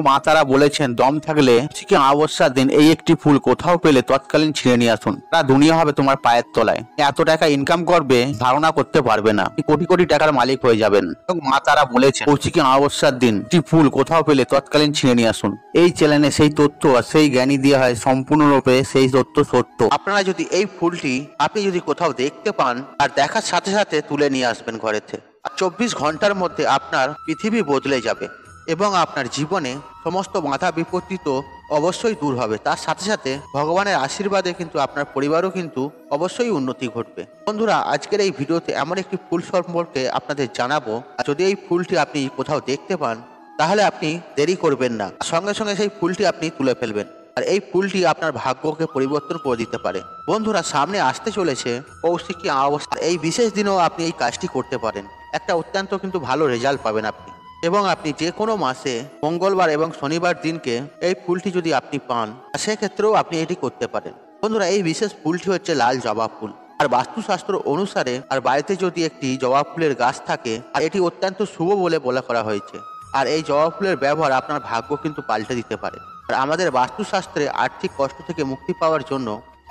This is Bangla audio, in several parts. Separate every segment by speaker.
Speaker 1: মা তারা বলেছেন দম থাকলে ঠিক অমাবস্যার দিন এই একটি ফুল কোথাও পেলে তৎকালীন ছিঁড়ে নিয়ে আসুন। তা দুনিয়া হবে তোমার পায়ের তলায়। এত টাকা ইনকাম করবে ধারণা করতে পারবে না, কোটি কোটি টাকার মালিক হয়ে যাবেন। মা তারা বলেছেন কৌশিকী অমাবস্যার দিন একটি ফুল কোথাও পেলে তৎকালীন ছিঁড়ে নিয়ে আসুন। এই চ্যানেলে সেই তথ্য আর সেই জ্ঞানী দেওয়া হয় সম্পূর্ণরূপে সেই তথ্য সত্য। আপনারা যদি এই ফুলটি আপনি যদি কোথাও দেখতে পান আর দেখার সাথে সাথে তুলে নিয়ে আসবেন ঘরেতে, 24 ঘন্টার মধ্যে আপনার পৃথিবী বদলে যাবে এবং আপনার জীবনে সমস্ত বাধা বিপত্তি তো অবশ্যই দূর হবে। তার সাথে সাথে ভগবানের আশীর্বাদে কিন্তু আপনার পরিবারও কিন্তু অবশ্যই উন্নতি ঘটবে। বন্ধুরা, আজকের এই ভিডিওতে এমন একটি ফুল সম্পর্কে আপনাদের জানাবো। যদি এই ফুলটি আপনি কোথাও দেখতে পান তাহলে আপনি দেরি করবেন না, সঙ্গে সঙ্গে সেই ফুলটি আপনি তুলে ফেলবেন। আর এই ফুলটি আপনার ভাগ্যকে পরিবর্তন করে দিতে পারে। বন্ধুরা, সামনে আসতে চলেছে কৌশিকী অমাবস্যা। এই বিশেষ দিনেও আপনি এই কাজটি করতে পারেন। একটা অত্যন্ত কিন্তু ভালো রেজাল্ট পাবেন আপনি। এবং আপনি যে কোনো মাসে মঙ্গলবার এবং শনিবার দিনকে এই ফুলটি যদি আপনি পান সেক্ষেত্রেও আপনি এটি করতে পারেন। বন্ধুরা, এই বিশেষ ফুলটি হচ্ছে লাল জবা ফুল। আর বাস্তুশাস্ত্র অনুসারে আর বাড়িতে যদি একটি জবা ফুলের গাছ থাকে আর এটি অত্যন্ত শুভ বলে বলা করা হয়েছে। আর এই জবা ফুলের ব্যবহার আপনার ভাগ্য কিন্তু পাল্টে দিতে পারে। আর আমাদের বাস্তুশাস্ত্রে আর্থিক কষ্ট থেকে মুক্তি পাওয়ার জন্য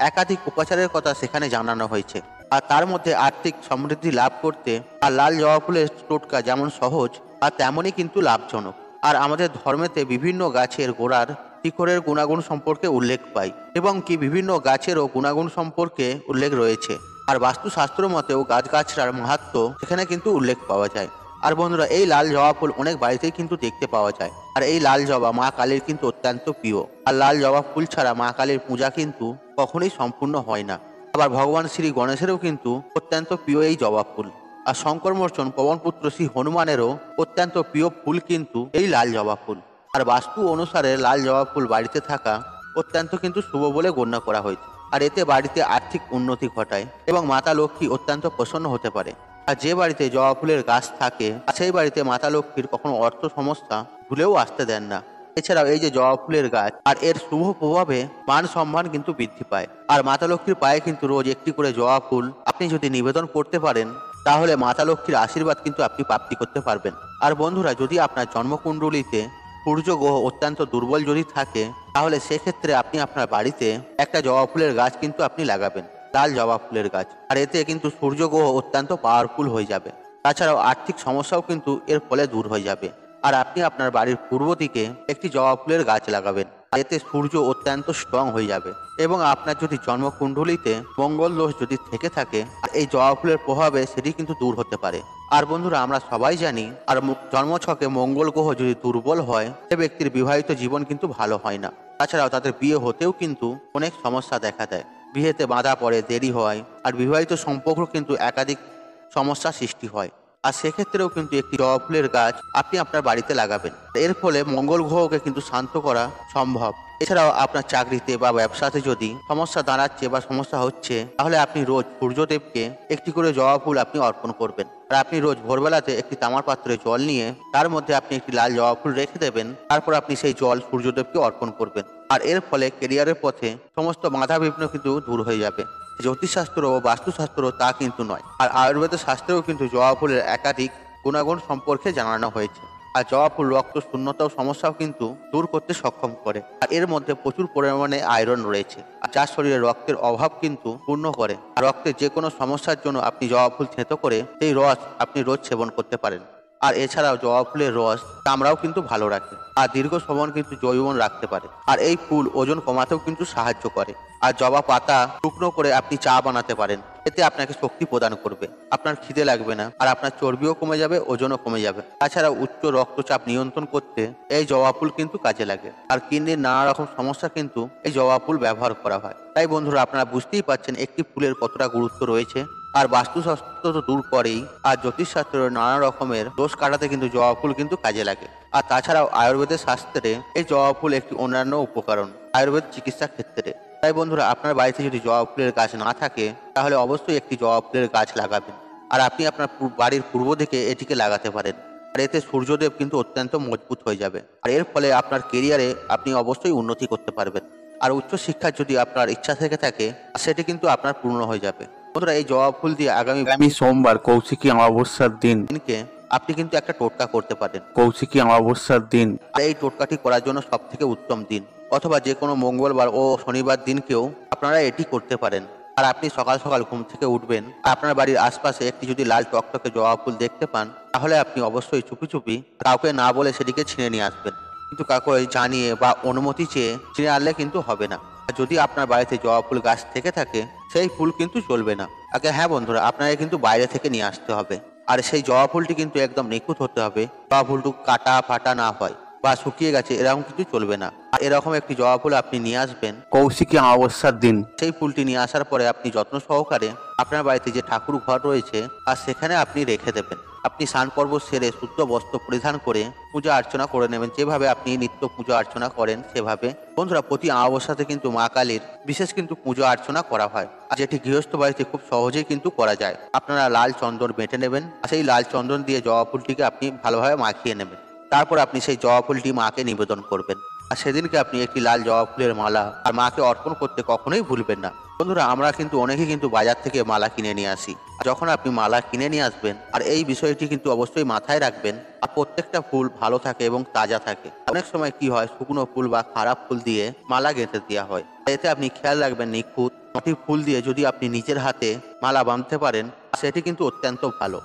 Speaker 1: একাধিক উপাচারের কথা সেখানে জানানো হয়েছে। আর তার মধ্যে আর্থিক সমৃদ্ধি লাভ করতে আর লাল জবা ফুলের টোটকা যেমন সহজ আর তেমনই কিন্তু লাভজনক। আর আমাদের ধর্মেতে বিভিন্ন গাছের গোড়ার শিকড়ের গুণাগুণ সম্পর্কে উল্লেখ পাই এবং কি বিভিন্ন গাছেরও গুণাগুণ সম্পর্কে উল্লেখ রয়েছে। আর বাস্তুশাস্ত্র মতেও গাছগাছড়ার মাহাত্ম্য সেখানে কিন্তু উল্লেখ পাওয়া যায়। আর বন্ধুরা, এই লাল জবা ফুল অনেক বাড়িতেই কিন্তু দেখতে পাওয়া যায়। আর এই লাল জবা মা কালীর কিন্তু অত্যন্ত প্রিয়। আর লাল জবা ফুল ছাড়া মা কালীর পূজা কিন্তু কখনোই সম্পূর্ণ হয় না। আবার ভগবান শ্রী গণেশেরও কিন্তু অত্যন্ত প্রিয় এই জবা ফুল। আর শঙ্কর মোচন পবনপুত্র শ্রী হনুমানেরও অত্যন্ত প্রিয় ফুল কিন্তু এই লাল জবা ফুল। আর বাস্তু অনুসারে লাল জবা ফুল বাড়িতে থাকা অত্যন্ত কিন্তু শুভ বলে গণ্য করা হয়েছে। আর এতে বাড়িতে আর্থিক উন্নতি ঘটায় এবং মাতা লক্ষ্মী অত্যন্ত প্রসন্ন হতে পারে। আর যে বাড়িতে জবা ফুলের গাছ থাকে সেই বাড়িতে মাতা লক্ষ্মীর কখনো অর্থ সমস্যা ভুলেও আসতে দেন না। এছাড়াও এই যে জবা ফুলের গাছ আর এর শুভ প্রভাবে মান সম্মান কিন্তু বৃদ্ধি পায়। আর মাতা লক্ষ্মীর পায়ে কিন্তু রোজ একটি করে জবা ফুল আপনি যদি নিবেদন করতে পারেন তাহলে মাতা লক্ষ্মীর আশীর্বাদ কিন্তু আপনি প্রাপ্তি করতে পারবেন। আর বন্ধুরা, যদি আপনার জন্মকুণ্ডলিতে সূর্য গ্রহ অত্যন্ত দুর্বল যদি থাকে তাহলে সেক্ষেত্রে আপনি আপনার বাড়িতে একটা জবা ফুলের গাছ কিন্তু আপনি লাগাবেন, লাল জবা ফুলের গাছ। আর এতে কিন্তু সূর্য গ্রহ অত্যন্ত পাওয়ারফুল হয়ে যাবে। তাছাড়াও আর্থিক সমস্যাও কিন্তু এর ফলে দূর হয়ে যাবে। আর আপনি আপনার বাড়ির পূর্ব দিকে একটি জবা ফুলের গাছ লাগাবেন। এতে সূর্য অত্যন্ত স্ট্রং হয়ে যাবে এবং আপনার যদি জন্মকুণ্ডলিতে মঙ্গল দোষ যদি থেকে থাকে এই জবা ফুলের প্রভাবে সেটি কিন্তু দূর হতে পারে। আর বন্ধুরা, আমরা সবাই জানি আর জন্মছকে মঙ্গল গ্রহ যদি দুর্বল হয় সে ব্যক্তির বিবাহিত জীবন কিন্তু ভালো হয় না। তাছাড়াও তাদের বিয়ে হতেও কিন্তু অনেক সমস্যা দেখা দেয়, বিয়েতে বাধা পড়ে, দেরি হয় আর বিবাহিত সম্পর্ক কিন্তু একাধিক সমস্যা সৃষ্টি হয়। আর সেক্ষেত্রেও কিন্তু একটি জবা ফুলের গাছ আপনি আপনার বাড়িতে লাগাবেন। এর ফলে মঙ্গল গ্রহকে কিন্তু শান্ত করা সম্ভব। এছাড়াও আপনার চাকরিতে বা ব্যবসাতে যদি সমস্যা দাঁড়াচ্ছে বা সমস্যা হচ্ছে তাহলে আপনি রোজ সূর্যদেবকে একটি করে জবা ফুল আপনি অর্পণ করবেন। আর আপনি রোজ ভোরবেলাতে একটি তামার পাত্রে জল নিয়ে তার মধ্যে আপনি একটি লাল জবা ফুল রেখে দেবেন। তারপর আপনি সেই জল সূর্যদেবকে অর্পণ করবেন। আর এর ফলে কেরিয়ারের পথে সমস্ত বাধা বিঘ্ন কিন্তু দূর হয়ে যাবে। জ্যোতিষশাস্ত্র ও বাস্তুশাস্ত্র তা কিন্তু নয়। আর আয়ুর্বেদ শাস্ত্রেও কিন্তু জবা ফুলের একাধিক গুণাগুণ সম্পর্কে জানানো হয়েছে। আর জবা ফুল রক্ত শূন্যতা ও সমস্যাও কিন্তু দূর করতে সক্ষম করে। আর এর মধ্যে প্রচুর পরিমাণে আয়রন রয়েছে আর যার শরীরে রক্তের অভাব কিন্তু পূর্ণ করে। আর রক্তের যে কোনো সমস্যার জন্য আপনি জবা ফুল থেঁতো করে সেই রস আপনি রোজ সেবন করতে পারেন। আর এছাড়াও জবা ফুলের রস চামড়াও কিন্তু ভালো রাখে আর দীর্ঘ সময় কিন্তু যৌবন রাখতে পারে। আর এই ফুল ওজন কমাতেও কিন্তু সাহায্য করে। আর জবা পাতা শুকনো করে আপনি চা বানাতে পারেন, এতে আপনাকে শক্তি প্রদান করবে, আপনার খিদে লাগবে না আর আপনার চর্বিও কমে যাবে, ওজনও কমে যাবে। তাছাড়া উচ্চ রক্তচাপ নিয়ন্ত্রণ করতে এই জবা ফুল কিন্তু কাজে লাগে। আর কিডনির নানা রকম সমস্যা কিন্তু এই জবা ফুল ব্যবহার করা হয়। তাই বন্ধুরা, আপনারা বুঝতেই পারছেন একটি ফুলের কতটা গুরুত্ব রয়েছে। আর বাস্তুশাস্ত্র তো দূর করেই, আর জ্যোতিষশাস্ত্রের নানা রকমের দোষ কাটাতে কিন্তু জবা ফুল কিন্তু কাজে লাগে। আর তাছাড়াও আয়ুর্বেদের শাস্ত্রে এই জবা ফুল একটি অন্যান্য উপকরণ আয়ুর্বেদ চিকিৎসা ক্ষেত্রে। তাই বন্ধুরা, আপনার বাড়িতে যদি জবা ফুলের গাছ না থাকে তাহলে অবশ্যই একটি জবা ফুলের গাছ লাগাবেন। আর আপনি আপনার বাড়ির পূর্ব দিকে এটিকে লাগাতে পারেন। আর এতে সূর্যদেব কিন্তু অত্যন্ত মজবুত হয়ে যাবে। আর এর ফলে আপনার কেরিয়ারে আপনি অবশ্যই উন্নতি করতে পারবেন। আর উচ্চশিক্ষার যদি আপনার ইচ্ছা থেকে থাকে সেটি কিন্তু আপনার পূর্ণ হয়ে যাবে। বন্ধুরা, এই জবা ফুল দিয়ে আগামী সোমবার কৌশিকী অমাবস্যার দিনকে আপনি কিন্তু একটা টোটকা করতে পারেন কৌশিকী অমাবস্যার দিন। আর এই টোটকাটি করার জন্য সব থেকে উত্তম দিন অথবা যে কোনো মঙ্গলবার ও শনিবার দিনকেও আপনারা এটি করতে পারেন। আর আপনি সকাল সকাল ঘুম থেকে উঠবেন, আপনার বাড়ির আশপাশে একটি যদি লাল টকটকে জবা ফুল দেখতে পান, তাহলে আপনি অবশ্যই চুপি চুপি কাউকে না বলে সেটিকে ছিঁড়ে নিয়ে আসবেন। কিন্তু কাউকে জানিয়ে বা অনুমতি চেয়ে ছিঁড়ে আনলে কিন্তু হবে না। আর যদি আপনার বাড়িতে জবা ফুল গাছ থেকে থাকে, সেই ফুল কিন্তু চলবে না। আগে হ্যাঁ বন্ধুরা, আপনাকে কিন্তু বাইরে থেকে নিয়ে আসতে হবে। আর সেই জবা ফুলটি কিন্তু একদম নিখুঁত হতে হবে, জবা ফুলটু কাটা ফাটা না হয় বা শুকিয়ে গেছে এরকম কিছু চলবে না। আর এরকম একটি জবা ফুল আপনি নিয়ে আসবেন কৌশিকী অমাবস্যার দিন। সেই ফুলটি নিয়ে আসার পরে আপনি যত্ন সহকারে আপনার বাড়িতে যে ঠাকুর ঘর রয়েছে আর সেখানে আপনি রেখে দেবেন। আপনি স্নান পর্ব সেরে শুদ্ধ বস্ত্র পরিধান করে পূজা অর্চনা করে নেবেন, যেভাবে আপনি নিত্য পূজা অর্চনা করেন সেভাবে। বন্ধুরা, প্রতি অমাবস্যাতে কিন্তু মা কালীর বিশেষ কিন্তু পূজা অর্চনা করা হয়, আর যেটি গৃহস্থ বাড়িতে খুব সহজেই কিন্তু করা যায়। আপনারা লাল চন্দন বেটে নেবেন, আর সেই লাল চন্দন দিয়ে জবা ফুলটিকে আপনি ভালোভাবে মাখিয়ে নেবেন। তারপর আপনি সেই জবা ফুলটি মাকে নিবেদন করবেন। আর সেদিনকে আপনি একটি লাল জবা ফুলের মালা আর মাকে অর্পণ করতে কখনোই ভুলবেন না। বন্ধুরা, আমরা কিন্তু অনেকেই কিন্তু বাজার থেকে মালা কিনে নিয়ে আসি। যখন আপনি মালা কিনে নিয়ে আসবেন, আর এই বিষয়টি কিন্তু অবশ্যই মাথায় রাখবেন, আর প্রত্যেকটা ফুল ভালো থাকে এবং তাজা থাকে। অনেক সময় কি হয়, শুকনো ফুল বা খারাপ ফুল দিয়ে মালা গেঁথে দেওয়া হয়। এতে আপনি খেয়াল রাখবেন নিখুঁত সঠিক ফুল দিয়ে যদি আপনি নিজের হাতে মালা বাঁধতে পারেন, সেটি কিন্তু অত্যন্ত ভালো।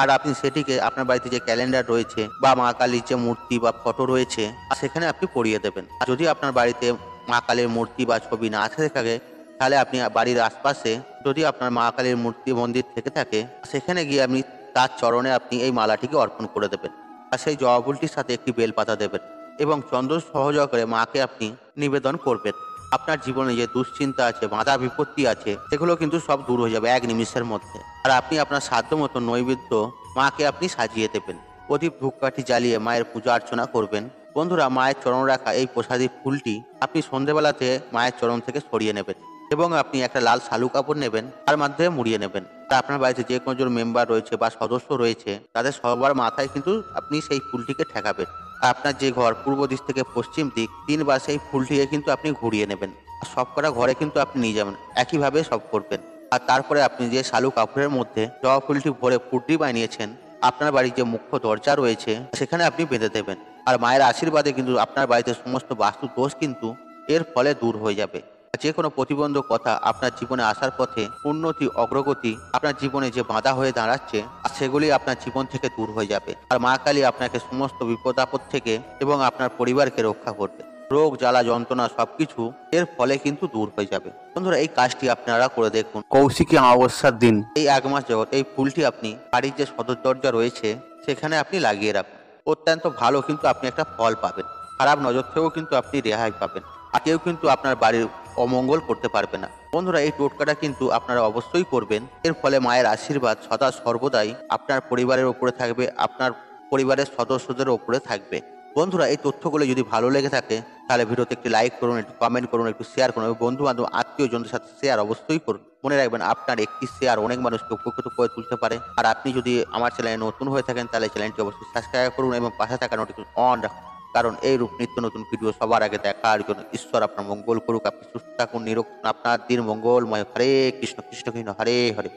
Speaker 1: আর আপনি সেটিকে আপনার বাড়িতে যে ক্যালেন্ডার রয়েছে বা মা কালীর যে মূর্তি বা ফটো রয়েছে, সেখানে আপনি পরিয়ে দেবেন। আর যদি আপনার বাড়িতে মা কালীর মূর্তি বা ছবি না থাকে, তাহলে আপনি বাড়ির আশপাশে যদি আপনার মা কালীর মূর্তি মন্দির থেকে থাকে, সেখানে গিয়ে আপনি তার চরণে আপনি এই মালাটিকে অর্পণ করে দেবেন। আর সেই জবা ফুলটির সাথে একটি বেলপাতা দেবেন এবং চন্দন সহযোগে মাকে আপনি নিবেদন করবেন। আপনার জীবনে যে দুশ্চিন্তা আছে, বাধা বিপত্তি আছে, সেগুলো কিন্তু সব দূর হয়ে যাবে এক নিমিষের মধ্যে। আর আপনি আপনার সাধ্য মতো নৈবেদ্য মাকে আপনি সাজিয়ে দেবেন। প্রদীপ ধূপকাঠি জ্বালিয়ে মায়ের পূজা অর্চনা করবেন। বন্ধুরা, মায়ের চরণ রাখা এই প্রসাদী ফুলটি আপনি সন্ধেবেলাতে মায়ের চরণ থেকে সরিয়ে নেবেন এবং আপনি একটা লাল শালু কাপড় নেবেন, তার মাধ্যমে মুড়িয়ে নেবেন। আর আপনার বাড়িতে যে কোনো জন মেম্বার রয়েছে বা সদস্য রয়েছে, তাদের সবার মাথায় কিন্তু আপনি সেই ফুলটিকে ঠেকাবেন। আর আপনার যে ঘর পূর্ব দিক থেকে পশ্চিম দিক, 3 বার সেই ফুলটিকে কিন্তু আপনি ঘুরিয়ে নেবেন। আর সব কটা ঘরে কিন্তু আপনি নিয়ে যাবেন, একইভাবে সব করবেন। আর তারপরে আপনি যে শালু কাপড়ের মধ্যে জবা ফুলটি ভরে ফুলটি বানিয়েছেন, আপনার বাড়ির যে মুখ্য দরজা রয়েছে সেখানে আপনি বেঁধে দেবেন। আর মায়ের আশীর্বাদে কিন্তু আপনার বাড়িতে সমস্ত বাস্তু দোষ কিন্তু এর ফলে দূর হয়ে যাবে। যে কোনো প্রতিবন্ধকতা আপনার জীবনে আসার পথে উন্নতি অগ্রগতি আপনার জীবনে যে বাধা হয়ে দাঁড়াচ্ছে, সেগুলি আপনার জীবন থেকে দূর হয়ে যাবে। আর মা কালী আপনাকে সমস্ত বিপদ আপদ থেকে এবং আপনার পরিবারকে রক্ষা করবে। রোগ জ্বালা যন্ত্রণা সবকিছু এর ফলে কিন্তু দূর হয়ে যাবে। বন্ধুরা, এই কাজটি আপনারা করে দেখুন কৌশিকী অমাবস্যার দিন। এই 1 মাস জগৎ এই ফুলটি আপনি বাড়ির যে সদর দরজা রয়েছে সেখানে আপনি লাগিয়ে রাখুন। অত্যন্ত ভালো কিন্তু আপনি একটা ফল পাবেন। খারাপ নজর থেকেও কিন্তু আপনি রেহাই পাবেন। আর কেউ কিন্তু আপনার বাড়ির অমঙ্গল করতে পারবে না। বন্ধুরা, এই টোটকাটা কিন্তু আপনারা অবশ্যই করবেন। এর ফলে মায়ের আশীর্বাদ সদা সর্বদাই আপনার পরিবারের উপরে থাকবে, আপনার পরিবারের সদস্যদের উপরে থাকবে। বন্ধুরা, এই তথ্যগুলো যদি ভালো লেগে থাকে, তাহলে ভিডিওতে একটি লাইক করুন, একটু কমেন্ট করুন, একটু শেয়ার করুন এবং বন্ধু বান্ধব আত্মীয়জনদের সাথে শেয়ার অবশ্যই করুন। মনে রাখবেন, আপনার একটি শেয়ার অনেক মানুষকে উপকৃত করে তুলতে পারে। আর আপনি যদি আমার চ্যানেলে নতুন হয়ে থাকেন, তাহলে চ্যানেলটি অবশ্যই সাবস্ক্রাইব করুন এবং পাশে থাকা নোটিফিকেশন অন রাখুন। কারণ এই রূপ নিত্য নতুন ভিডিও সবার আগে দেখার জন্য ঈশ্বর আপনার মঙ্গল করুক। আপনি সুস্থ থাকুন, নিরোগ, আপনার দিন মঙ্গলময়। হরে কৃষ্ণ কৃষ্ণ কৃষ্ণ হরে হরে।